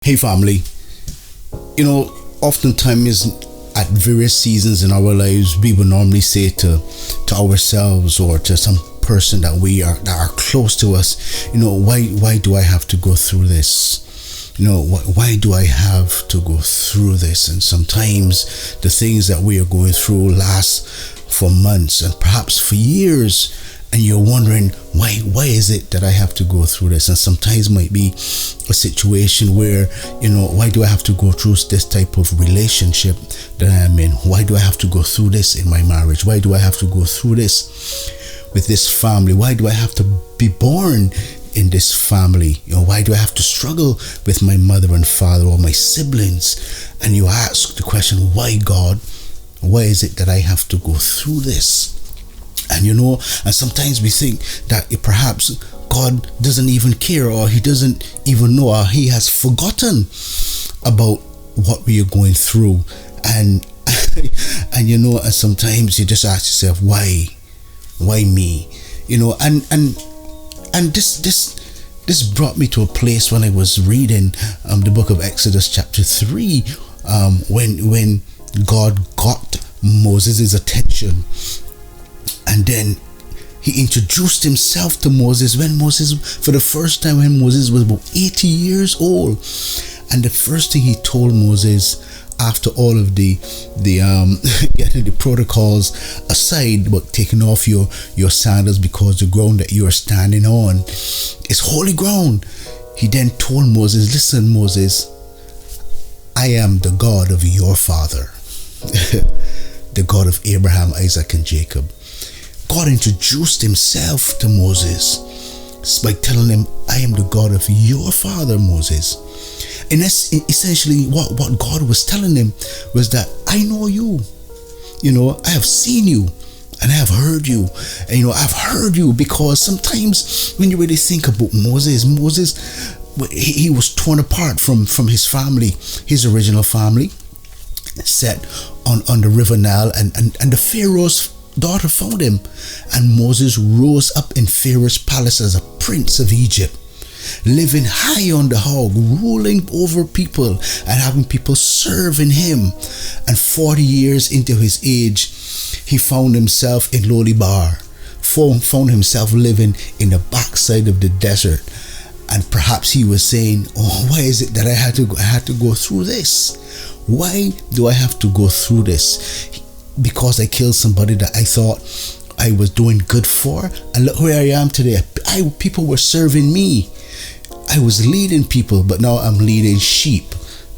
Hey family, oftentimes at various seasons in our lives, we will normally say to ourselves or to some person that are close to us, why do I have to go through this? Why do I have to go through this? And sometimes the things that we are going through last for months and perhaps for years, and you're wondering why is it that I have to go through this? And sometimes it might be a situation where why do I have to go through this type of relationship that I'm in? Why do I have to go through this in my marriage? Why do I have to go through this with this family? Why do I have to be born in this family? Why do I have to struggle with my mother and father or my siblings? And you ask the question, why, God? Why is it that I have to go through this? And sometimes we think that perhaps God doesn't even care, or he doesn't even know, or he has forgotten about what we are going through. And and sometimes you just ask yourself, why me? And this brought me to a place when I was reading the book of Exodus chapter 3, when God got Moses' attention. And then he introduced himself to Moses for the first time when Moses was about 80 years old. And the first thing he told Moses, after all of the getting the protocols aside, but taking off your sandals because the ground that you are standing on is holy ground, he then told Moses, listen, Moses, I am the God of your father, the God of Abraham, Isaac, and Jacob. God introduced himself to Moses by telling him, I am the God of your father, Moses. And that's essentially what God was telling him, was that I know you. I have seen you and I have heard you. And I've heard you because sometimes when you really think about Moses, he was torn apart from his family, his original family, set on the river Nile, and the Pharaoh's daughter found him, and Moses rose up in Pharaoh's palace as a prince of Egypt, living high on the hog, ruling over people and having people serving him. And 40 years into his age, he found himself in Lodebar, found himself living in the backside of the desert. And perhaps he was saying, why is it that I had to go through this? Why do I have to go through this? Because I killed somebody that I thought I was doing good for, and look where I am today. People were serving me. I was leading people, but now I'm leading sheep,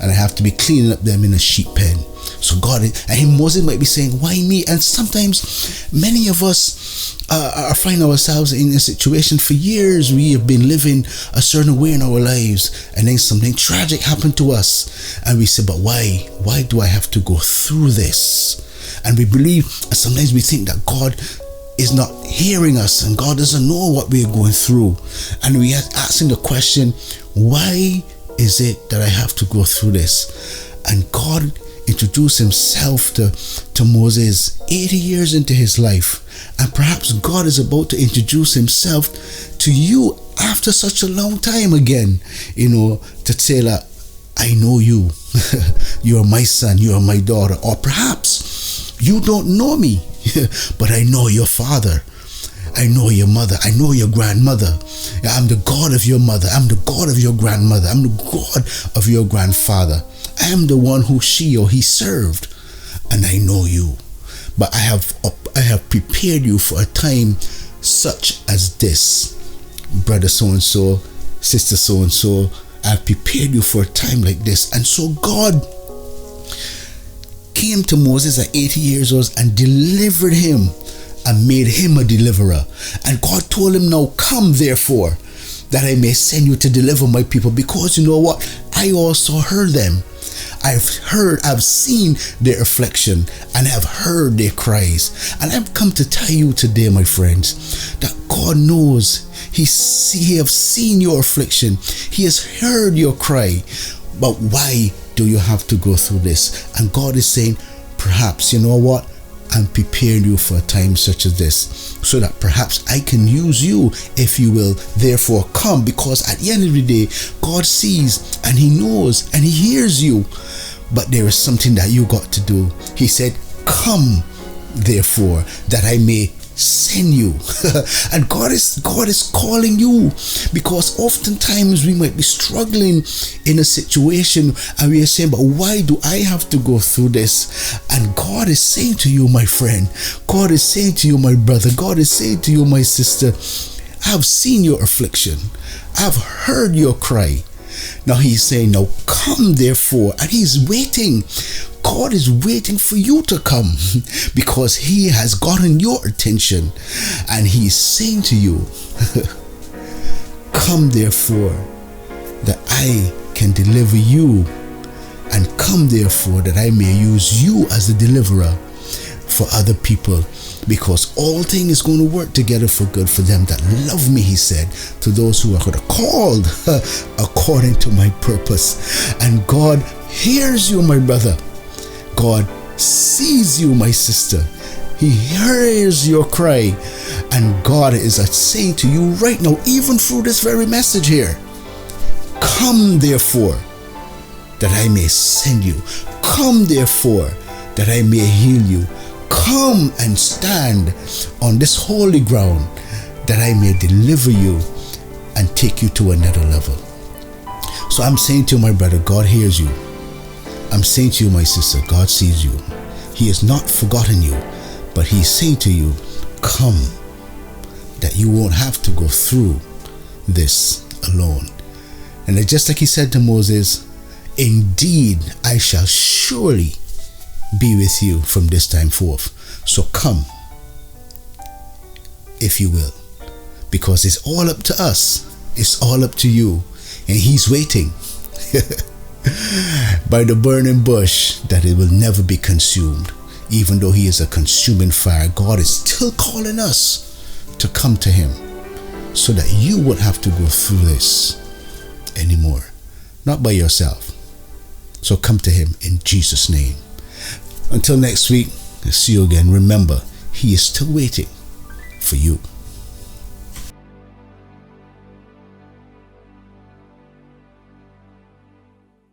and I have to be cleaning up them in a sheep pen. So God, and Moses might be saying, why me? And sometimes many of us are finding ourselves in a situation. For years we have been living a certain way in our lives, and then something tragic happened to us, and we say, but why do I have to go through this? And we believe, and sometimes we think that God is not hearing us and God doesn't know what we are going through. And we are asking the question, why is it that I have to go through this? And God introduced himself to Moses 80 years into his life. And perhaps God is about to introduce himself to you after such a long time again, to say that I know you. You are my son, you are my daughter. Or perhaps you don't know me, but I know your father. I know your mother. I know your grandmother. I'm the God of your mother. I'm the God of your grandmother. I'm the God of your grandfather. I am the one who she or he served, and I know you. But I have prepared you for a time such as this. Brother so-and-so, sister so-and-so, I've prepared you for a time like this. And so God came to Moses at 80 years old and delivered him and made him a deliverer. And God told him, now come therefore, that I may send you to deliver my people, because you know what? I also heard them. I've seen their affliction, and I've heard their cries. And I've come to tell you today, my friends, that God knows. He has seen your affliction. He has heard your cry. But why do you have to go through this? And God is saying, perhaps, you know what? I'm preparing you for a time such as this, so that perhaps I can use you, if you will. Therefore come, because at the end of the day, God sees and he knows and he hears you. But there is something that you got to do. He said, come therefore, that I may send you. And God is calling you, because oftentimes we might be struggling in a situation and we are saying, but why do I have to go through this? And God is saying to you, my friend, God is saying to you, my brother, God is saying to you, my sister, I've seen your affliction, I've heard your cry. Now he's saying, now come therefore, and he's waiting. God is waiting for you to come, because he has gotten your attention, and he's saying to you, come therefore, that I can deliver you, and come therefore, that I may use you as a deliverer for other people, because all things is going to work together for good for them that love me, he said, to those who are called according to my purpose. And God hears you, my brother. God sees you, my sister. He hears your cry. And God is saying to you right now, even through this very message here, come therefore, that I may send you. Come therefore, that I may heal you. Come and stand on this holy ground, that I may deliver you and take you to another level. So I'm saying to you, my brother, God hears you. I'm saying to you, my sister, God sees you. He has not forgotten you, but he's saying to you, come, that you won't have to go through this alone. And just like he said to Moses, indeed, I shall surely be with you from this time forth. So come, if you will, because it's all up to us. It's all up to you. And he's waiting by the burning bush, that it will never be consumed. Even though he is a consuming fire, God is still calling us to come to him, so that you won't have to go through this anymore, not by yourself. So come to him in Jesus' name. Until next week, see you again. Remember, he is still waiting for you.